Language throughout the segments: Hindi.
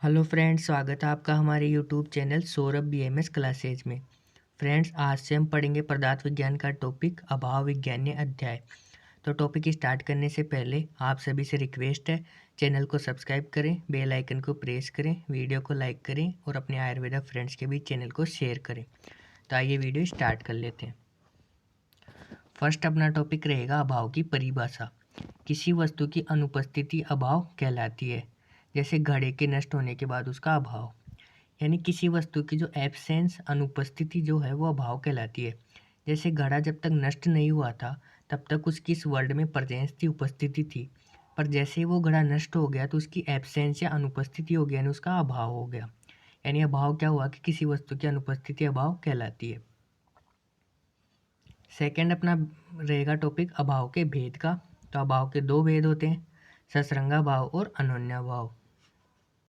हेलो फ्रेंड्स, स्वागत है आपका हमारे YouTube channel Saurabh BMS classes में। फ्रेंड्स, आज से हम पढ़ेंगे पदार्थ विज्ञान का टॉपिक अभाव विज्ञान्य अध्याय। तो टॉपिक स्टार्ट करने से पहले आप सभी से रिक्वेस्ट है, चैनल को सब्सक्राइब करें, बेल आइकन को प्रेस करें, वीडियो को लाइक करें और अपने आयुर्वेदा फ्रेंड्स के भी चैनल को शेयर करें। तो आइए वीडियो स्टार्ट कर लेते हैं। फर्स्ट अपना टॉपिक रहेगा अभाव की परिभाषा। किसी वस्तु की अनुपस्थिति अभाव कहलाती है। जैसे घड़े के नष्ट होने के बाद उसका अभाव, यानी किसी वस्तु की जो एब्सेंस अनुपस्थिति जो है वो अभाव कहलाती है। जैसे घड़ा जब तक नष्ट नहीं हुआ था तब तक उसकी इस वर्ल्ड में प्रेजेंस थी, उपस्थिति थी, पर जैसे ही वो घड़ा नष्ट हो गया तो उसकी एब्सेंस या अनुपस्थिति हो गया, यानी उसका अभाव हो गया। यानी अभाव क्या हुआ कि किसी वस्तु की अनुपस्थिति अभाव कहलाती है। सेकंड अपना रहेगा टॉपिक अभाव के भेद का। तो अभाव के दो भेद होते हैं, ससरंगा भाव और अनोन्या भाव।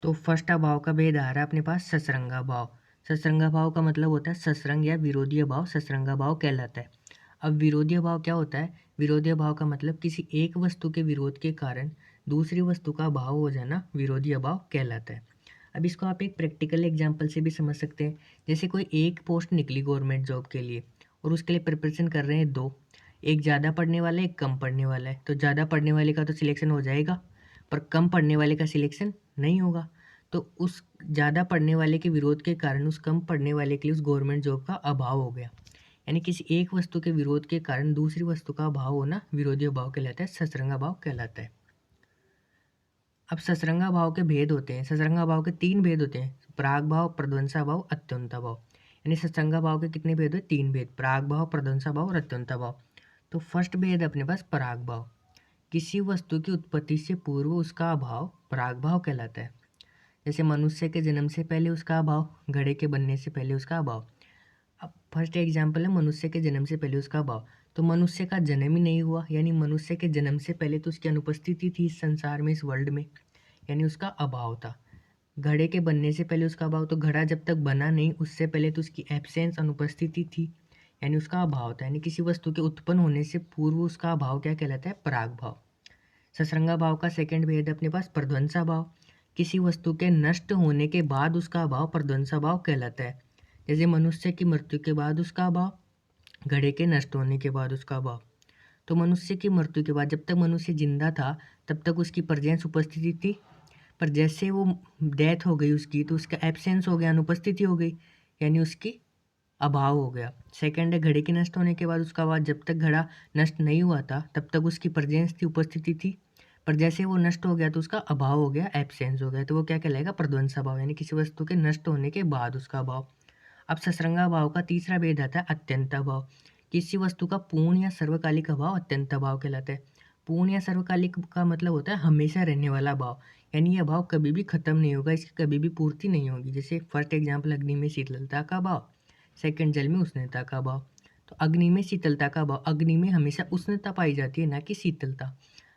तो फर्स्ट अभाव का भेद आ रहा है अपने पास ससरंगा भाव। ससरंगा भाव का मतलब होता है ससरंग या विरोधी भाव, ससरंगा भाव कहलाता है। अब विरोधी भाव क्या होता है? विरोधी भाव का मतलब किसी एक वस्तु के विरोध के कारण दूसरी वस्तु का अभाव हो जाना विरोधी भाव कहलाता है। अब इसको आप एक प्रैक्टिकल एग्जांपल से भी समझ सकते हैं। जैसे कोई एक पोस्ट निकली गवर्नमेंट जॉब के लिए और उसके लिए प्रिपरेशन कर रहे हैं दो, एक ज़्यादा पढ़ने वाला है, एक कम पढ़ने वाला है। तो ज़्यादा पढ़ने वाले का तो सिलेक्शन हो जाएगा, पर कम पढ़ने वाले का सिलेक्शन नहीं होगा। तो उस ज़्यादा पढ़ने वाले के विरोध के कारण उस कम पढ़ने वाले के लिए उस गवर्नमेंट जॉब का अभाव हो गया। यानी किसी एक वस्तु के विरोध के कारण दूसरी वस्तु का अभाव होना विरोधी अभाव कहलाता है, ससरंगा भाव कहलाता है। अब ससरंगा भाव के भेद होते हैं। ससरंगा भाव के तीन भेद होते हैं, प्राग भाव, प्रध्वंसा भाव, अत्यंता भाव। यानी ससरंगा भाव के कितने भेद हुए? तीन भेद, प्राग भाव, प्रध्वंसा भाव और अत्यंता भाव। तो फर्स्ट भेद अपने पास पराग भाव। किसी वस्तु की उत्पत्ति से पूर्व उसका अभाव पराग भाव कहलाता है। जैसे मनुष्य के जन्म से पहले उसका अभाव, घड़े के बनने से पहले उसका अभाव। अब फर्स्ट एग्जाम्पल है मनुष्य के जन्म से पहले उसका अभाव। तो मनुष्य का जन्म ही नहीं हुआ, यानी मनुष्य के जन्म से पहले तो उसकी अनुपस्थिति थी इस संसार में, इस वर्ल्ड में, यानी उसका अभाव था। घड़े के बनने से पहले उसका अभाव, तो घड़ा जब तक बना नहीं उससे पहले तो उसकी एब्सेंस अनुपस्थिति थी, यानी उसका अभाव था। यानी किसी वस्तु के उत्पन्न होने से पूर्व उसका अभाव क्या कहलाता है? पराग भाव। ससरंगा भाव का सेकंड भेद अपने पास प्रध्वंसा भाव। किसी वस्तु के नष्ट होने के बाद उसका अभाव प्रध्वंसा भाव कहलाता है। जैसे मनुष्य की मृत्यु के बाद उसका अभाव, घड़े के नष्ट होने के बाद उसका अभाव। तो मनुष्य की मृत्यु के बाद जब तक मनुष्य जिंदा था तब तक उसकी प्रेजेंस उपस्थिति थी, पर जैसे वो डेथ हो गई उसकी तो उसका एब्सेंस हो गया, अनुपस्थिति हो गई, यानी उसकी अभाव हो गया। सेकंड है घड़े के नष्ट होने के बाद उसका अभाव। जब तक घड़ा नष्ट नहीं हुआ था तब तक उसकी प्रेजेंस थी, उपस्थिति थी, पर जैसे वो नष्ट हो गया तो उसका अभाव हो गया, एब्सेंस हो गया। तो वो क्या कहलाएगा? प्रध्वंसा भाव, यानी किसी वस्तु के नष्ट होने के बाद उसका अभाव। अब ससरंगा भाव का तीसरा भेद आता है अत्यंता भाव। किसी वस्तु का पूर्ण या सर्वकालिक अभाव अत्यंता भाव कहलाता है। पूर्ण या सर्वकालिक का मतलब होता है हमेशा रहने वाला भाव, यानी ये भाव कभी भी खत्म नहीं होगा, इसकी कभी भी पूर्ति नहीं होगी। जैसे फर्स्ट एग्जाम्पल अग्नि में शीतलता का भाव, सेकंड जल में उष्णता का भाव। तो अग्नि में शीतलता का भाव, अग्नि में हमेशा उष्णता पाई जाती है, ना कि शीतलता।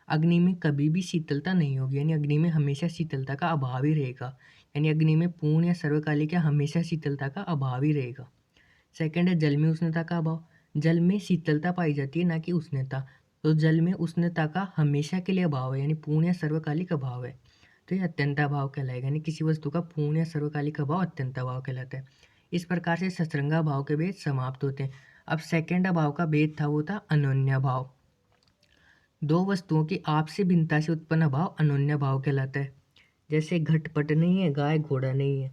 अग्नि में कभी भी शीतलता नहीं होगी, यानी अग्नि में हमेशा शीतलता का अभाव ही रहेगा। यानी अग्नि में पूर्ण या सर्वकालिक या हमेशा शीतलता का अभाव ही रहेगा। सेकंड है जल में उष्णता का अभाव। जल में शीतलता पाई जाती है, ना कि उष्णता। तो जल में उष्णता का हमेशा के लिए अभाव है, यानी पूर्ण या सर्वकालिक अभाव है। तो ये अत्यंता भाव कहलाएगा, यानी किसी वस्तु का पूर्ण या सर्वकालिक अभाव अत्यंता भाव कहलाता है। इस प्रकार से सतरंगा भाव के भेद समाप्त होते हैं। अब सेकंड अभाव का भेद था, वो था अनोन्या भाव। दो वस्तुओं की आपसी भिन्नता से उत्पन्न अभाव अनोन्या भाव कहलाता है। जैसे घटपट नहीं है, गाय घोड़ा नहीं है,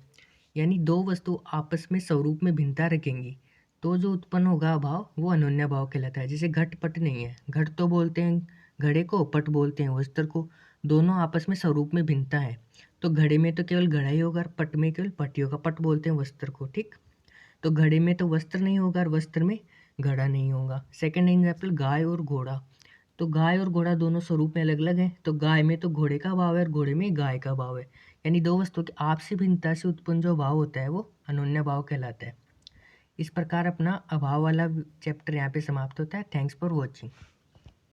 यानी दो वस्तु आपस में स्वरूप में भिन्नता रखेंगी तो जो उत्पन्न होगा अभाव वो अनोन्या भाव कहलाता है। जैसे घटपट नहीं है, घट तो बोलते हैं घड़े को, पट बोलते हैं वस्त्र को, दोनों आपस में स्वरूप में भिन्नता है। तो घड़े में तो केवल घड़ा ही होगा और पट में केवल पट ही होगा, पट बोलते हैं वस्त्र को, ठीक। तो घड़े में तो वस्त्र नहीं होगा और वस्त्र में घड़ा नहीं होगा। सेकंड एग्जाम्पल गाय और घोड़ा। तो गाय और घोड़ा दोनों स्वरूप में अलग अलग हैं, तो गाय में तो घोड़े का भाव है और घोड़े में गाय का भाव है। यानी दो वस्तुओं की आपसी भिन्नता से उत्पन्न जो भाव होता है वो अनोन्या भाव कहलाता है। इस प्रकार अपना अभाव वाला चैप्टर यहाँ पे समाप्त होता है। Thanks for watching.